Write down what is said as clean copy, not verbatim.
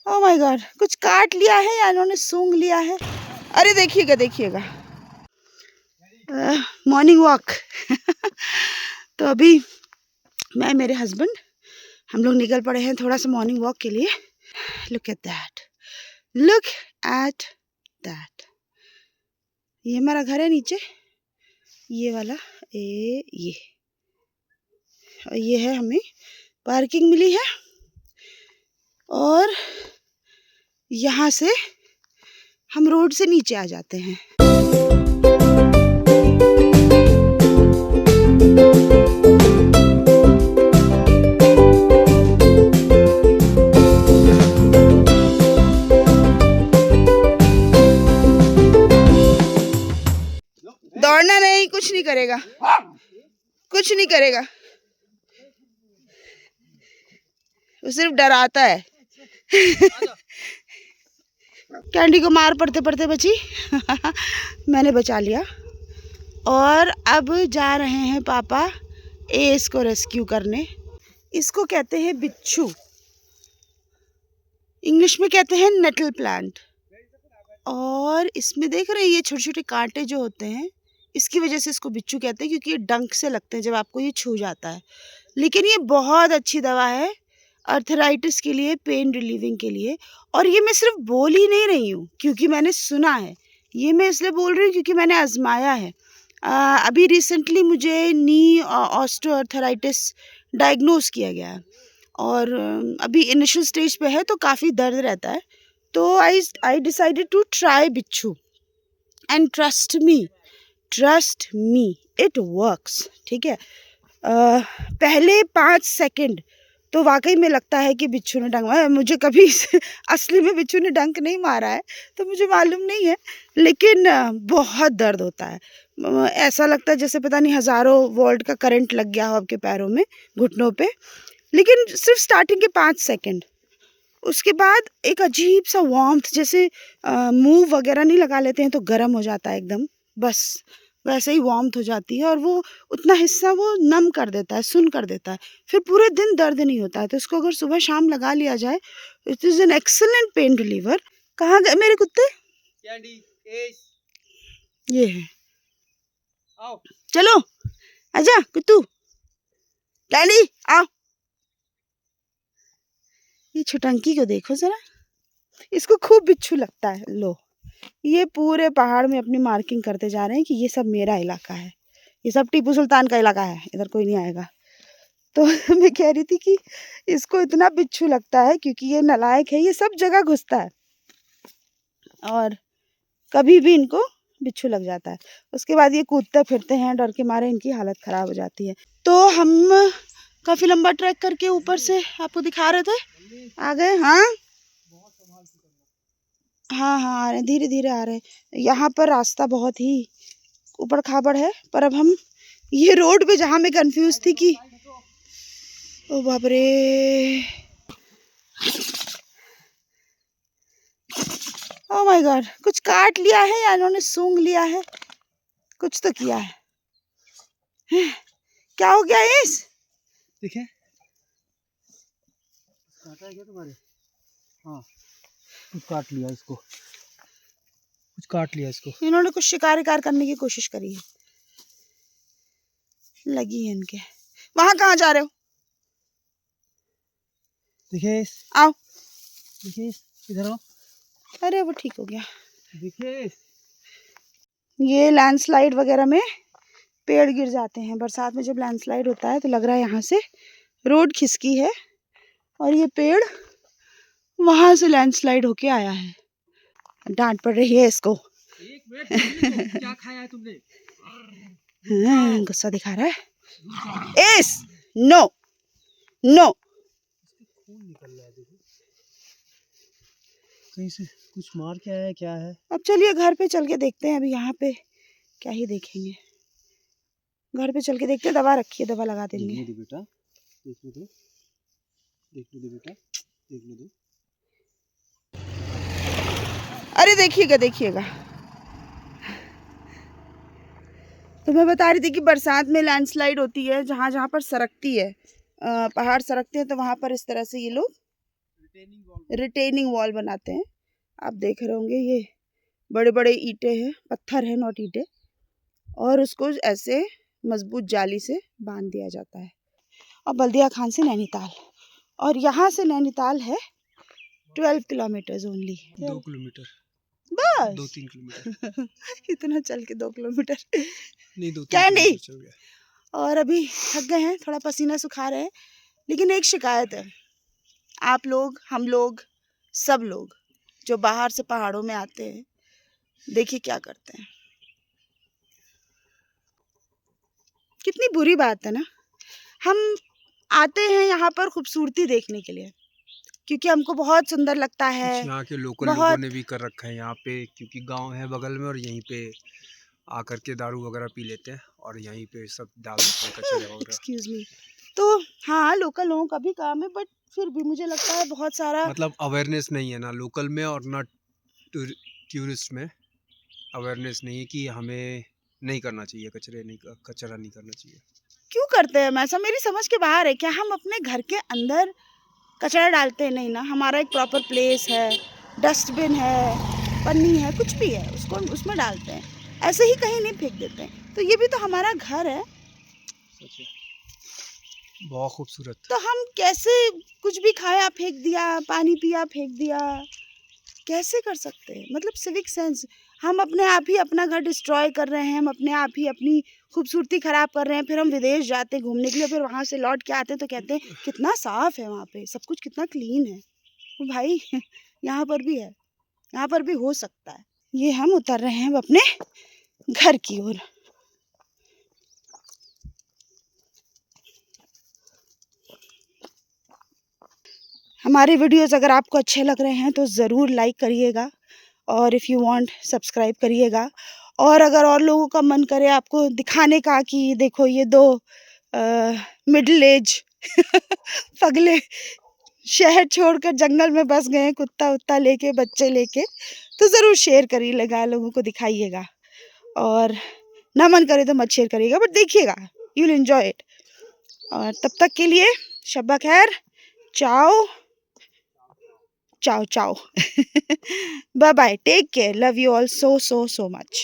Oh my God, कुछ काट लिया है या इन्होंने सूंघ लिया है। अरे देखिएगा देखिएगा, मॉर्निंग वॉक। तो अभी मैं मेरे हस्बैंड हम लोग निकल पड़े हैं थोड़ा सा मॉर्निंग वॉक के लिए। Look at that, look at that. ये हमारा घर है नीचे, ये वाला ये, और ये है हमें पार्किंग मिली है, और यहाँ से हम रोड से नीचे आ जाते हैं। दौड़ना नहीं, कुछ नहीं करेगा, कुछ नहीं करेगा, वो सिर्फ डराता है। कैंडी को मार पड़ते पड़ते बची। मैंने बचा लिया। और अब जा रहे हैं पापा एस को रेस्क्यू करने। इसको कहते हैं बिच्छू, इंग्लिश में कहते हैं नेटल प्लांट। और इसमें देख रहे हैं ये छोटे छोटे कांटे जो होते हैं, इसकी वजह से इसको बिच्छू कहते हैं, क्योंकि ये डंक से लगते हैं जब आपको ये छू जाता है। लेकिन ये बहुत अच्छी दवा है अर्थराइटिस के लिए, पेन रिलीविंग के लिए। और ये मैं सिर्फ बोल ही नहीं रही हूँ क्योंकि मैंने सुना है, ये मैं इसलिए बोल रही हूँ क्योंकि मैंने आजमाया है। अभी रिसेंटली मुझे नी ऑस्टियोआर्थराइटिस डायग्नोज किया गया है, और अभी इनिशियल स्टेज पे है, तो काफ़ी दर्द रहता है। तो आई डिसाइडेड टू ट्राई बिच्छू, and trust me it works. ठीक है, पहले 5 सेकंड तो वाकई में लगता है कि बिच्छू ने डंक मारा। मुझे कभी असली में बिच्छू ने डंक नहीं मारा है तो मुझे मालूम नहीं है, लेकिन बहुत दर्द होता है। ऐसा लगता है जैसे पता नहीं हज़ारों वोल्ट का करंट लग गया हो आपके पैरों में, घुटनों पे। लेकिन सिर्फ स्टार्टिंग के 5 सेकंड, उसके बाद एक अजीब सा वार्मथ, जैसे मूव वगैरह नहीं लगा लेते हैं तो गर्म हो जाता है एकदम, बस वैसे ही वार्मथ हो जाती है, और वो उतना हिस्सा वो नम कर देता है, सुन कर देता है। फिर पूरे दिन दर्द नहीं होता है। तो इसको अगर सुबह शाम लगा लिया जाए, it is an excellent pain reliever. कहाँ गए मेरे कुत्ते? ये है, आओ चलो, आजा कुत्तू, डैडी आओ। ये छुटंकी को देखो जरा, इसको खूब बिच्छू लगता है। लो, ये पूरे पहाड़ में अपनी मार्किंग करते जा रहे हैं कि ये सब मेरा इलाका है, ये सब टीपू सुल्तान का इलाका है, इधर कोई नहीं आएगा। तो मैं कह रही थी कि इसको इतना बिच्छू लगता है क्योंकि ये नालायक है, ये सब जगह घुसता है और कभी भी इनको बिच्छू लग जाता है। उसके बाद ये कूदते फिरते हैं, डर के मारे इनकी हालत ख़राब हो जाती है। तो हम काफ़ी लंबा ट्रैक करके ऊपर से आपको दिखा रहे थे, आ गए। हाँ हाँ हाँ, आ रहे, धीरे धीरे आ रहे। यहाँ पर रास्ता बहुत ही ऊबड़ खाबड़ है, पर अब हम ये रोड पे जहाँ मैं कंफ्यूज थी कि ओ बाप रे, ओ माय गॉड, कुछ काट लिया है या इन्होंने सूंघ लिया है, कुछ तो किया है। क्या हो गया इस? देखिए काटा है क्या तुम्हारे? हाँ, कुछ काट लिया इसको, कुछ काट लिया इसको। इन्होंने कुछ शिकार करने की कोशिश करी है, लगी है इनके। वहां कहाँ जा रहे हो? देखिए आओ, देखिए इधर आओ। अरे वो ठीक हो गया। देखिए ये लैंडस्लाइड वगैरह में पेड़ गिर जाते हैं, बरसात में जब लैंडस्लाइड होता है तो लग रहा है यहाँ से रोड खिसकी है और ये पेड़ वहां से लैंडस्लाइड होके आया है। डांट पड़ रही है इसको। एक मिनट, क्या खाया है तुमने? हाँ, गुस्सा दिखा रहा है। एस नो नो, खून निकल रहा है, देखो कहीं से कुछ मार के आया है, क्या है? अब चलिए घर पे चल के देखते हैं। अभी यहाँ पे क्या ही देखेंगे, घर पे चल के देखते हैं। दवा रखिए, दवा लगा देंगे। देखने दो बेटा, देखने दो, देखने दो बेटा, देखने दो। अरे देखिएगा देखिएगा, तो मैं बता रही थी कि बरसात में लैंडस्लाइड होती है, जहाँ जहाँ पर सरकती है, पहाड़ सरकते हैं, तो वहाँ पर इस तरह से ये लोग रिटेनिंग वॉल बनाते हैं। आप देख रहे होंगे ये बड़े बड़े ईंटें हैं, पत्थर है नॉट ईंटें, और उसको ऐसे मजबूत जाली से बांध दिया जाता है। और बल्दिया खान से नैनीताल, और यहाँ से नैनीताल है 12 किलोमीटर ओनली। 2 किलोमीटर बस 2-3 किलोमीटर इतना चल के 2 किलोमीटर नहीं, 2-3 कैंडी। किलोमीटर चल गया। और अभी थक गए हैं, थोड़ा पसीना सुखा रहे हैं। लेकिन एक शिकायत है, आप लोग, हम लोग, सब लोग जो बाहर से पहाड़ों में आते हैं, देखिए क्या करते हैं। कितनी बुरी बात है ना। हम आते हैं यहाँ पर खूबसूरती देखने के लिए, क्योंकि हमको बहुत सुंदर लगता है। कुछ यहाँ के लोकल बहुत लोगों ने भी कर रखा है यहाँ पे, क्योंकि गांव है बगल में और यहीं पे आकर के दारू वगैरह पी लेते हैं और यहीं पे सब डाल देते हैं कचरे वगैरह। Excuse me. तो हाँ, लोकल लोगों का भी काम है, बट फिर भी मुझे लगता है बहुत सारा मतलब अवेयरनेस नहीं है ना लोकल में और ना टूरिस्ट में अवेयरनेस नहीं है कि हमें नहीं करना चाहिए, कचरा नहीं करना चाहिए। क्यों करते हैं ऐसा, मेरी समझ के बाहर है। क्या हम अपने घर के अंदर कचरा डालते नहीं ना? हमारा एक प्रॉपर प्लेस है, डस्टबिन है, पन्नी है, कुछ भी है, उसको उसमें डालते हैं, ऐसे ही कहीं नहीं फेंक देते हैं। तो ये भी तो हमारा घर है। बहुत खूबसूरत। तो हम कैसे कुछ भी खाया फेंक दिया, पानी पिया फेंक दिया, कैसे कर सकते हैं? मतलब सिविक सेंस। हम अपने आप ही अपना घर डिस्ट्रॉय कर रहे हैं, हम अपने आप ही अपनी खूबसूरती खराब कर रहे हैं। फिर हम विदेश जाते हैं घूमने के लिए, फिर वहाँ से लौट के आते हैं तो कहते हैं कितना साफ है वहाँ पे, सब कुछ कितना क्लीन है। तो भाई यहाँ पर भी है, यहाँ पर भी हो सकता है। ये हम उतर रहे हैं अब अपने घर की ओर। हमारे वीडियोस अगर आपको अच्छे लग रहे हैं तो ज़रूर लाइक करिएगा, और इफ़ यू वांट सब्सक्राइब करिएगा। और अगर और लोगों का मन करे आपको दिखाने का कि देखो ये दो मिडिल एज पगले शहर छोड़कर जंगल में बस गए, कुत्ता उत्ता लेके, बच्चे लेके, तो ज़रूर शेयर करिएगा, लोगों को दिखाइएगा। और ना मन करे तो मत शेयर करिएगा, बट देखिएगा, यू विल एंजॉय इट। और तब तक के लिए शब्बा खैर, ciao ciao ciao. Bye bye, take care, love you all so much.